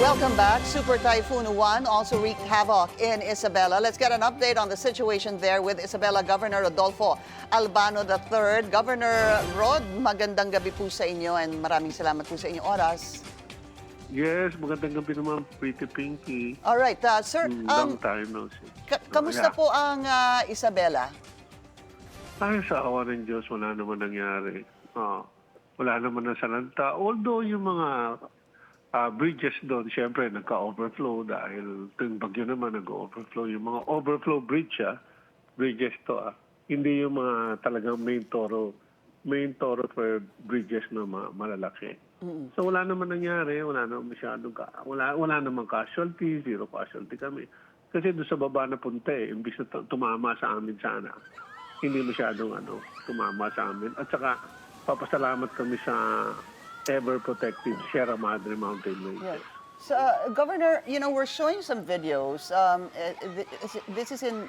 Welcome back. Super Typhoon Juan also wreaked havoc in Isabela. Let's get an update on the situation there with Isabela Governor Rodolfo Albano III. Governor Rod, magandang gabi po sa inyo and maraming salamat po sa inyong oras. Yes, magandang gabi naman, Pretty Pinky. All right, sir, Long time no see. kamusta po ang Isabela? Ay, sa awa ng Diyos, wala naman nangyari. Wala naman na salanta. Although yung mga bridges doon, syempre, nagka-overflow dahil yung bagyo naman nag-overflow. Yung mga overflow bridges to, hindi yung mga talagang main thoroughfare bridges na malalaki. So wala naman nangyari, wala naman masyadong wala namang casualty, zero casualty kami. Kasi doon sa baba na punta imbis na tumama sa amin sana. Hindi masyadong tumama sa amin. At saka papasalamat kami sa ever-protected Sierra Madre Mountain Ranges. Yeah. So, Governor, we're showing some videos. This is in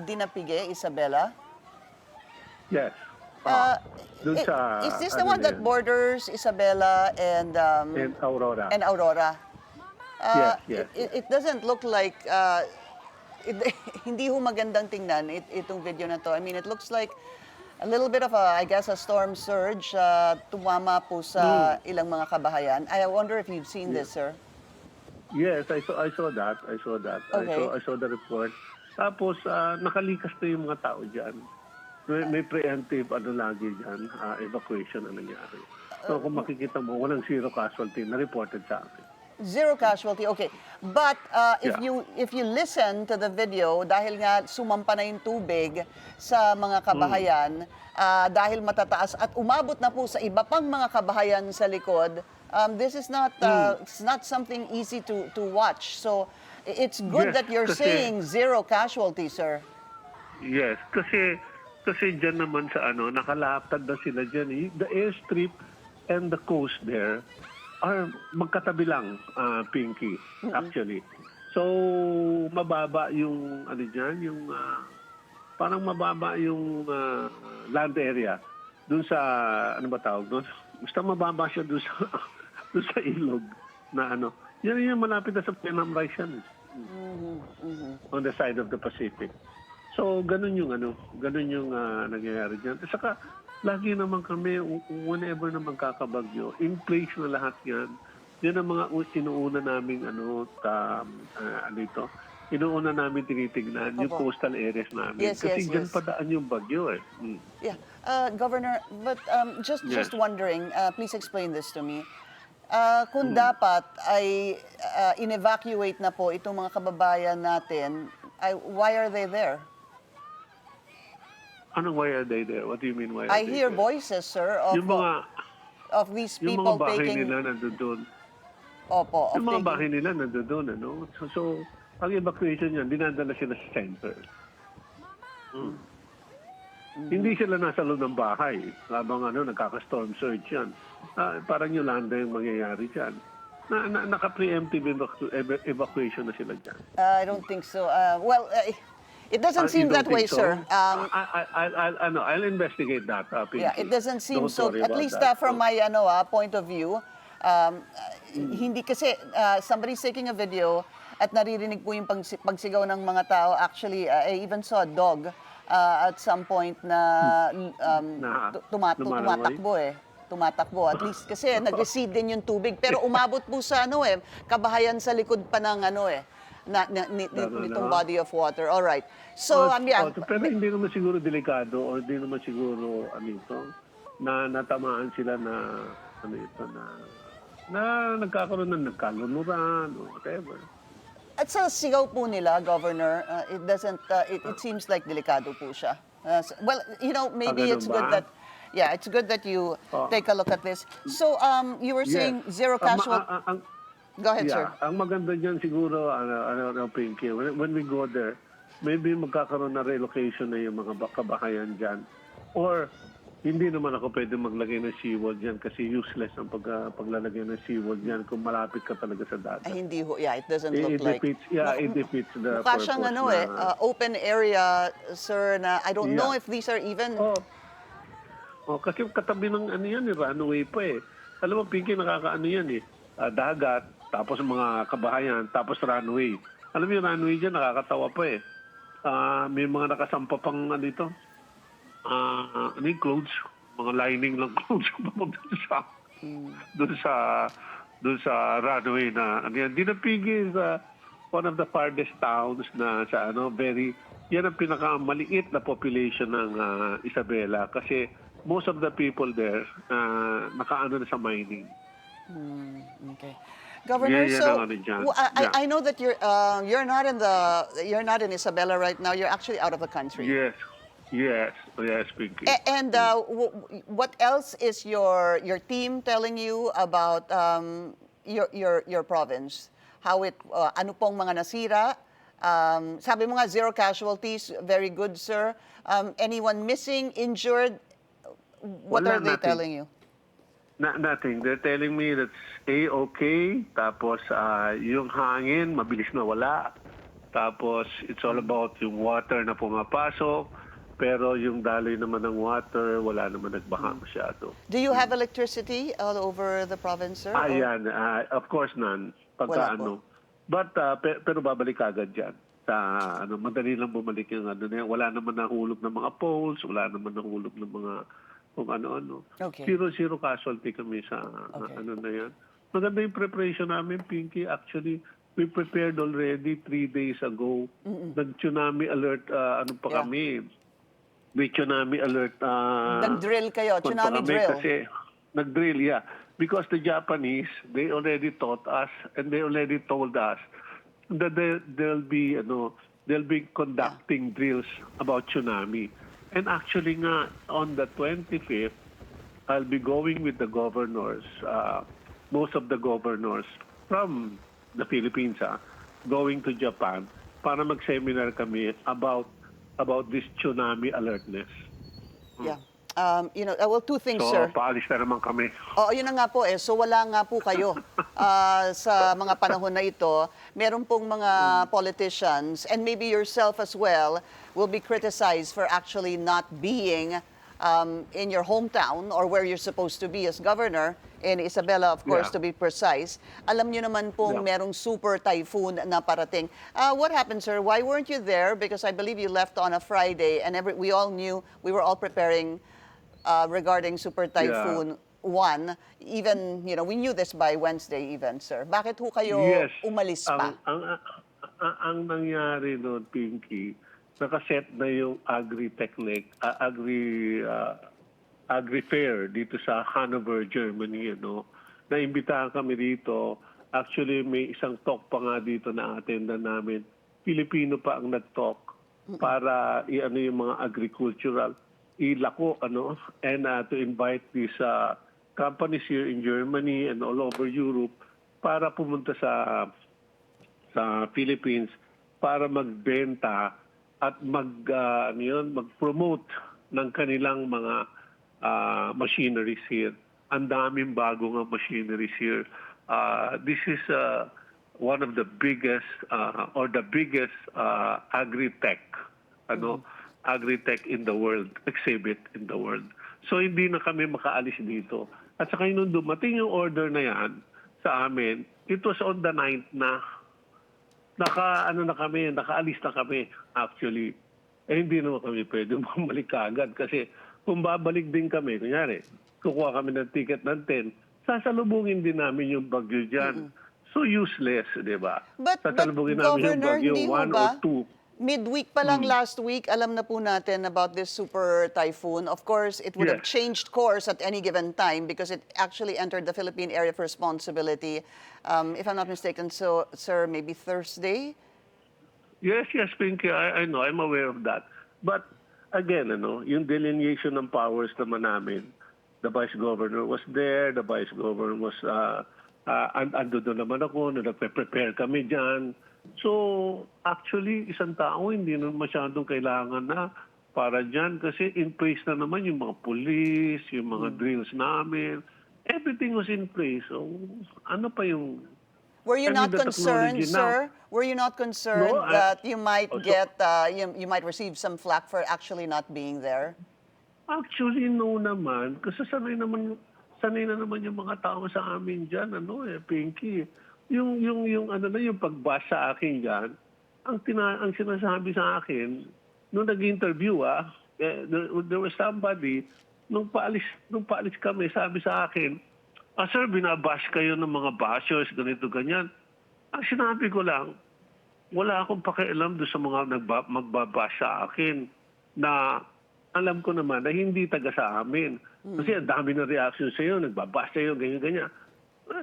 Dinapigue, Isabela. Yes. Doon sa, is this the one that borders Isabela and Aurora? And Aurora. Yes. It doesn't look like hindi ho magandang tingnan itong video na to. I mean, it looks like a little bit of a storm surge tumama po sa ilang mga kabahayan. I wonder if you've seen this, sir. Yes, I saw that. Okay. I saw the report. Tapos nakalikas na yung mga tao diyan. May preemptive lagi diyan, evacuation na nangyari. So kung makikita mo, walang zero casualty na reported sa akin. Zero casualty, okay. But if you listen to the video, dahil nga sumampa na yung tubig sa mga kabahayan, dahil matataas at umabot na po sa iba pang mga kabahayan sa likod, this is not it's not something easy to watch. So it's good that you're saying zero casualty, sir. Yes, kasi diyan naman sa nakalapad na sila diyan. The airstrip and the coast there are magkatabi lang, Pinky, actually. So, mababa yung, yung, parang mababa yung land area. Doon sa, tawag doon? Basta mababa siya doon sa ilog na Yan yung malapit na sa Penam Rice yan. On the side of the Pacific. So, ganun yung nangyayari dyan. Saka, lagi naman kami, whenever naman kakabagyo, in place na lahat yan. Yan ang mga inuuna namin, inuuna namin tinitignan, yung coastal areas namin. Kasi dyan padaan yung bagyo Yeah. Governor, but just wondering, please explain this to me. Kung dapat ay in-evacuate na po itong mga kababayan natin, why are they there? Why are they there? What do you mean, why are I they hear there? voices, sir, of these yung people mga bahay taking... nila nandoon. Opo, Yung mga bahay nila nandoon, So, ang evacuation yan, dinadala sila sa center. Hindi sila nasa loob ng bahay. Habang nagkaka-storm surge yan. Parang Yolanda yung mangyayari dyan. Naka-preemptive evacuation na sila dyan. I don't think so. It doesn't seem that way, so? sir. I'll investigate that. Pinky. Yeah, it doesn't seem Don't so. worry At about least that. from my point of view, hindi kasi somebody's taking a video at naririnig po yung pagsigaw ng mga tao. Actually, I even saw a dog at some point na tumatakbo tumatakbo. At least kasi nag-recede din yung tubig. Pero umabot po sa kabahayan sa likod pa ng nitong body of water. All right. So, pero hindi naman siguro delikado or hindi naman siguro na natamaan sila na nagkakaroon ng nagkalunuran or whatever. At sa sigaw po nila, Governor, it seems like delikado po siya. Maybe it's good that it's good that you take a look at this. So, you were saying zero casualty. Go ahead, sir. Ang maganda dyan siguro, Pinky, when we go there, maybe magkakaroon na relocation na yung mga kabahayan dyan. Or, hindi naman ako pwede maglagay ng seawall dyan kasi useless ang paglalagay ng seawall dyan kung malapit ka talaga sa dagat. Hindi ho. Yeah, it doesn't look like... It defeats the mukha purpose siyang open area, sir, na I don't know if these are even... Kasi katabi ng runway pa Alam mo, Pinky, nakakaano yan dagat, tapos mga kabahayan, tapos runway. Alam mo yung runway dyan, nakakatawa pa eh. May mga nakasampa pang ano ito, ano yung clothes, mga lining lang clothes papunta doon sa doon sa runway na ano yan. Di napigil sa one of the farthest towns na sa ano, yan ang pinakamaliit na population ng Isabela kasi most of the people there nakaano na sa mining. Okay. Governor, Yan so ang ano dyan. Yeah. I know that you're not in Isabela right now. You're actually out of the country. Yes, Pinky. And what else is your team telling you about your province? How it ano pong mga nasira? Sabi mo nga zero casualties, very good, sir. Anyone missing, injured? What Wala, are they nothing. telling you? Nothing. They're telling me that's A-okay. Tapos yung hangin, mabilis na wala. Tapos it's all about yung water na pumapasok. Pero yung daloy naman ng water, wala naman nagbaha masyado. Do you have electricity all over the province, sir? Or- Yan. Of course, none. Pagka Wala po. ano. But, pero babalik agad dyan. Sa, ano, madali lang bumalik yung ano na yan. Wala naman nahulog ng mga poles, wala naman nahulog ng mga kung ano-ano. Okay. Zero casualty kami sa Okay. ano na yan. Maganda yung preparation namin, Pinky. Actually, we prepared already 3 days ago. Nag-tsunami alert, ano pa Yeah. kami. May tsunami alert. Nag-drill kayo, kung tsunami pa kami drill. Kasi nag-drill, yeah. Because the Japanese, they already taught us and they already told us that they'll be conducting drills about tsunami. And actually nga, on the 25th, I'll be going with the governors, most of the governors from the Philippines, going to Japan para mag-seminar kami about this tsunami alertness. Yeah. Well, two things, So, sir. paalis na naman kami. Oo, yun na nga po eh. So wala nga po kayo sa mga panahon na ito. Meron pong mga politicians and maybe yourself as well will be criticized for actually not being in your hometown or where you're supposed to be as governor, in Isabela, of course, Yeah. to be precise. Alam niyo naman pong Yeah. merong super typhoon na parating. What happened, sir? Why weren't you there? Because I believe you left on a Friday and we all knew, we were all preparing regarding Super Typhoon 1. Even, we knew this by Wednesday even, sir. Bakit ho kayo umalis pa? Ang nangyari noon, Pinky, nakaset na yung agri-technic, agri-fair dito sa Hanover, Germany. Naimbitahan kami dito. Actually, may isang talk pa nga dito na attendan namin. Pilipino pa ang nag-talk para i-ano yung mga agricultural ilako and to invite these companies here in Germany and all over Europe para pumunta sa Philippines para magbenta at mag-promote ng kanilang mga machineries here. Ang daming bagong machineries here. This is one of the biggest or the biggest agri-tech agri-tech in the world, exhibit in the world. So hindi na kami makaalis dito. At saka nung dumating yung order na yan sa amin, it was on the 9th na nakaalis na kami actually. Hindi naman kami pwede bumalik agad kasi kung babalik din kami, kunyari, kukuha kami ng ticket ng 10, sasalubungin din namin yung bagyo dyan. So useless, di ba? But Sasalubungin namin yung Governor, bagyo hindi ho 1 ba? or 2. Midweek pa lang last week, alam na po natin about this super typhoon. Of course, it would have Yes. changed course at any given time because it actually entered the Philippine area of responsibility. If I'm not mistaken, so, sir, maybe Thursday? Yes, Pinky, I know. I'm aware of that. But again, yung delineation ng powers naman namin, the Vice Governor was there, the Vice Governor was, ando doon naman ako, nagpe-prepare kami dyan. So, actually, isang tao hindi naman masyadong kailangan na para dyan kasi in place na naman yung mga police, yung mga drills namin. Everything was in place. So, ano pa yung... Were you And not with the concerned, technology sir? Were you not concerned No, that you might so- get, you might receive some flack for actually not being there? Actually, no naman. Kasi sanay na naman yung mga tao sa amin dyan, Pinky. yung ano na yung pag-bash sa akin diyan, ang sinasabi sa akin nung nag-interview there was somebody nung paalis kami, sabi sa akin, sir, binabash kayo ng mga bashers, ganito ganyan. Ang sinabi ko lang, wala akong pakialam doon sa mga magbabash sa akin na alam ko naman na hindi taga sa amin. Kasi ang dami ng reaction sa iyo, nagbabash sa iyo, ganyan-ganyan.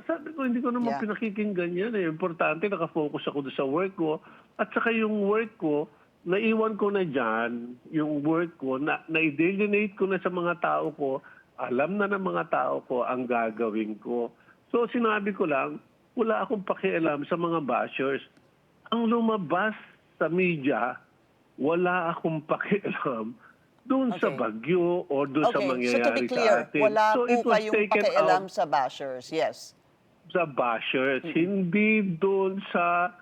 Sabi ko, hindi ko naman Yeah. pinakikinggan yan. Importante, nakafocus ako doon sa work ko. At saka yung work ko, naiwan ko na dyan, yung work ko, na-delineate ko na sa mga tao ko, alam na ng mga tao ko ang gagawin ko. So sinabi ko lang, wala akong pakialam sa mga bashers. Ang lumabas sa media, wala akong pakialam doon sa Okay. bagyo o doon sa Okay, so to be mangyayari clear, sa atin. wala So po it was kayong taken pakialam out sa bashers. Yes. sa bashers, hindi doon sa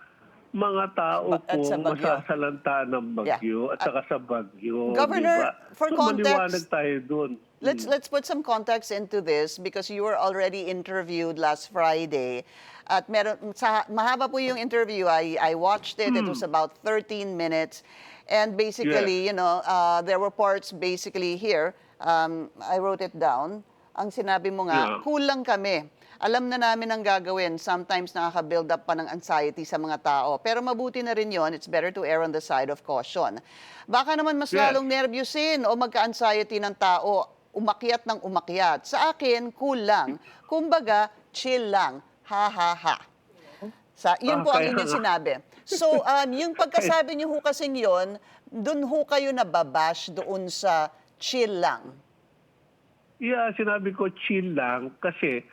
mga tao At sa kong bagyo. masasalanta ng Yeah. bagyo at saka sa bagyo, di Governor, ba? for So maliwanag context, tayo doon. let's put some context into this because you were already interviewed last Friday. At meron sa mahaba po yung interview. I watched it. It was about 13 minutes. And basically, Yes. you know, there were parts basically here. I wrote it down. Ang sinabi mo nga, Yeah. kulang kami. Alam na namin ang gagawin. Sometimes nakaka-build up pa ng anxiety sa mga tao. Pero mabuti na rin yon. It's better to err on the side of caution. Baka naman mas Yes. lalong nervyusin o magka-anxiety ng tao, umakyat ng umakyat. Sa akin, cool lang. Kumbaga, chill lang. Ha, ha, ha. Yun po ang Kaya inyong nga. sinabi. So, yung pagkasabi niyo ho kasing yun, dun ho kayo nababash doon sa chill lang. Yeah, sinabi ko chill lang kasi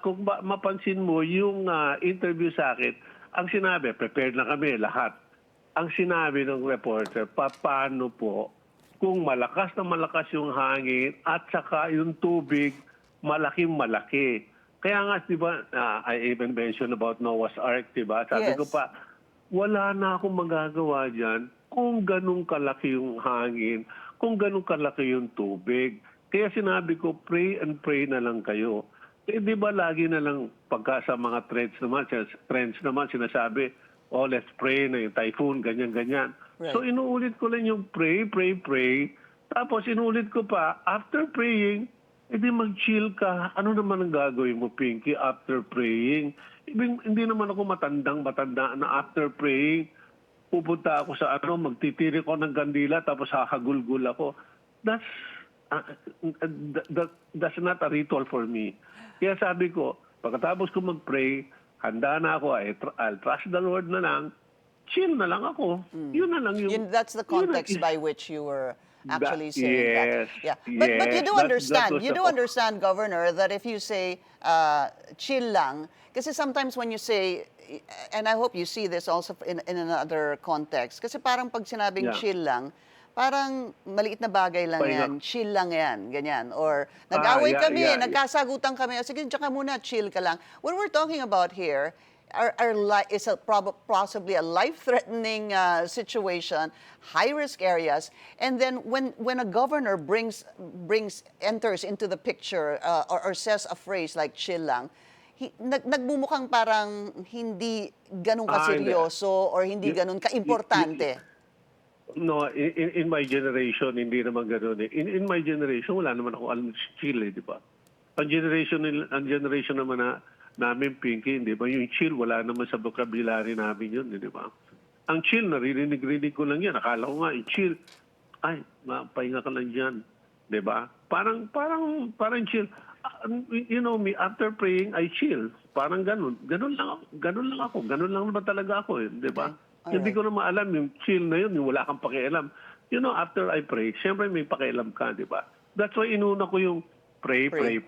kung mapansin mo yung interview sa akin, ang sinabi, prepared na kami lahat. Ang sinabi ng reporter, paano po kung malakas na malakas yung hangin at saka yung tubig, malaking malaki. Kaya nga, di ba, I even mentioned about Noah's Ark, di ba? Sabi Yes. ko pa, wala na akong magagawa dyan kung ganun kalaki yung hangin, kung ganun kalaki yung tubig. Kaya sinabi ko, pray and pray na lang kayo. Eh, di ba lagi na lang pagka sa mga trends naman sinasabi, oh, let's pray na yung typhoon, ganyan-ganyan. Right. So inuulit ko lang yung pray, pray, pray. Tapos inuulit ko pa, after praying, edi mag-chill ka. Ano naman ang gagawin mo, Pinky, after praying? Hindi naman ako matanda na after praying, pupunta ako sa magtitiri ko ng kandila tapos hahagulgul ako. That's not a ritual for me. Kaya sabi ko, pagkatapos ko mag-pray, handa na ako, I'll trust the Lord na lang, chill na lang ako. Yun na lang yung... That's the yun na- context by which you were actually saying yes, that. Yeah. But you yes, do that understand, was you the- do understand, Governor, that if you say chill lang, kasi sometimes when you say, and I hope you see this also in another context, kasi parang pag sinabing Yeah. chill lang, parang maliit na bagay lang Pahinga. yan, chill lang yan, ganyan. Or nag-away yeah, kami, yeah. nagkasagutan kami, o sige, diyan ka muna, chill ka lang. What we're talking about here is possibly a life-threatening situation, high-risk areas, and then when a governor enters into the picture or says a phrase like chill lang, nagbumukhang parang hindi ganun Hindi. kaseryoso or hindi ganun kaimportante. No, in my generation, hindi naman gano'n eh. In my generation, wala naman ako alam chill eh, di ba? Ang generation naman namin, Pinky, di ba? Yung chill, wala naman sa vocabulary namin yun, di ba? Ang chill, naririnig ko lang yan. Akala ko nga, chill. Ay, pahinga ka lang dyan. Di ba? Parang chill. You know me, after praying, I chill. Parang ganun. Ganun lang ako. Ganun lang naman talaga ako eh. Di ba? Okay. Alright. Hindi ko na maalam yung chill na yun, yung wala kang pakialam. You know, after I pray, siyempre may pakialam ka, di ba? That's why inuna ko yung pray. Di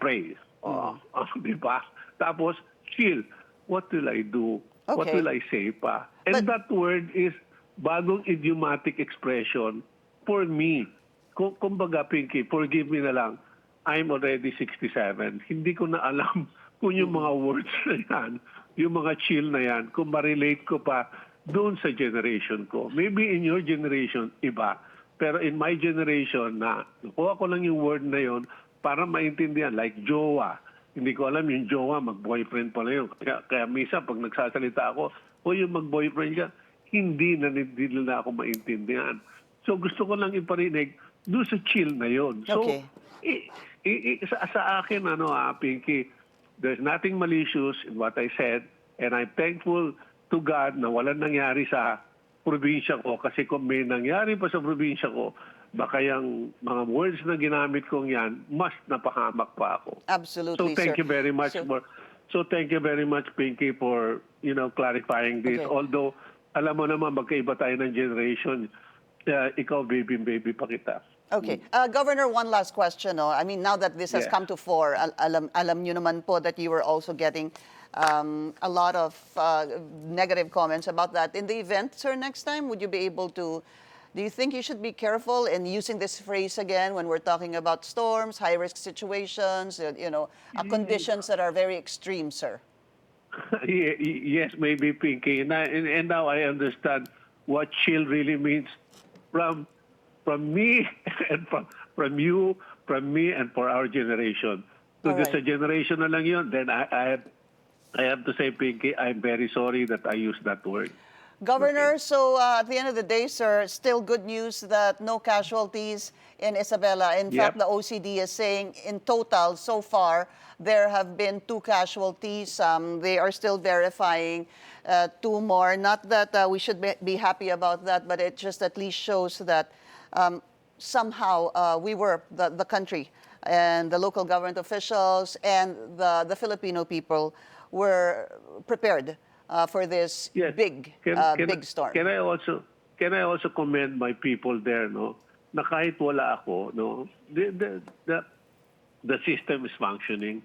ba? Tapos, chill. What will I do? What Okay. will I say pa? And that word is bagong idiomatic expression for me. Kumbaga, Pinky, forgive me na lang. I'm already 67. Hindi ko na alam kung yung mga words na yan, yung mga chill na yan, kung ma-relate ko pa doon sa generation ko. Maybe in your generation, iba. Pero in my generation, nakuha ko lang yung word na yon para maintindihan. Like jowa. hindi ko alam yung jowa, mag-boyfriend pala yun. Kaya minsan, pag nagsasalita ako, o yung mag-boyfriend ka, hindi nila ako maintindihan. So gusto ko lang iparinig doon sa chill na yon. So, Okay. sa akin, Pinky, there's nothing malicious in what I said, and I'm thankful to God na walang nangyari sa probinsya ko. Kasi kung may nangyari pa sa probinsya ko, baka yung mga words na ginamit kong yan, mas napahamak pa ako. Absolutely, So thank sir. you very much thank you very much, Pinky, for clarifying this. Okay. Although alam mo naman magkaiba tayo ng generation, ikaw baby pa kita. Okay. Governor, one last question. No? I mean, now that this has Yeah. come to fore, alam nyo naman po that you were also getting a lot of negative comments about that. In the event, sir, next time, would you be able to, do you think you should be careful in using this phrase again when we're talking about storms, high-risk situations, conditions that are very extreme, sir? Yes, maybe, Pinky. And now I understand what chill really means from me and from you, from me and for our generation. So All just right. a generation na lang yun, then I have to say, Pinky, I'm very sorry that I used that word. Governor, so at the end of the day, sir, still good news that no casualties in Isabela. In fact, the OCD is saying in total, so far, there have been 2 casualties. They are still verifying 2 more. Not that we should be happy about that, but it just at least shows that somehow the country and the local government officials and the Filipino people were prepared for this Yes. big storm. Can I also commend my people there, no? Na kahit wala ako, no, the system is functioning.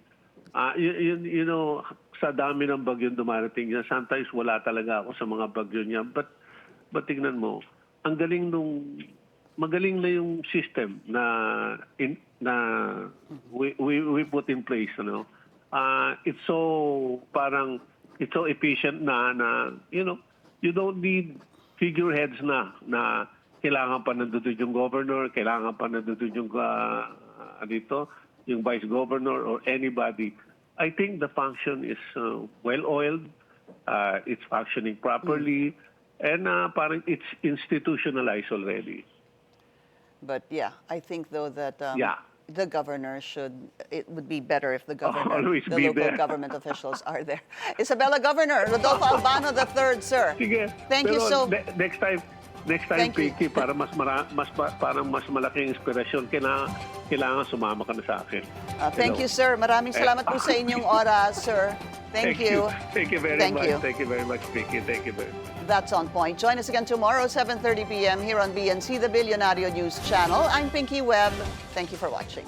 Sa dami ng bagyo dumarating yan, sometimes wala talaga ako sa mga bagyo niya. But tingnan mo, magaling na yung system na we put in place, no? It's so efficient na you don't need figureheads na kailangan pa nandun yung governor, kailangan pa nandun yung yung vice governor or anybody. I think the function is well-oiled, it's functioning properly, and parang it's institutionalized already. But yeah, I think though that Yeah. the governor it would be better if the governor, Always the be local there. government officials are there. Isabela Governor, Rodolfo Albano III, sir. Sige. Thank you Pero so next time, Thank you. Pinky, para parang mas malaking inspirasyon, kailangan sumama ka na sa akin. Thank Hello. you, sir. Maraming salamat po sa inyong oras, sir. Thank you. Thank you very Thank much. you. Thank you very much, Pinky. Thank you very much. That's On Point. Join us again tomorrow, 7:30 p.m. here on BNC, the Billionario News Channel. I'm Pinky Webb. Thank you for watching.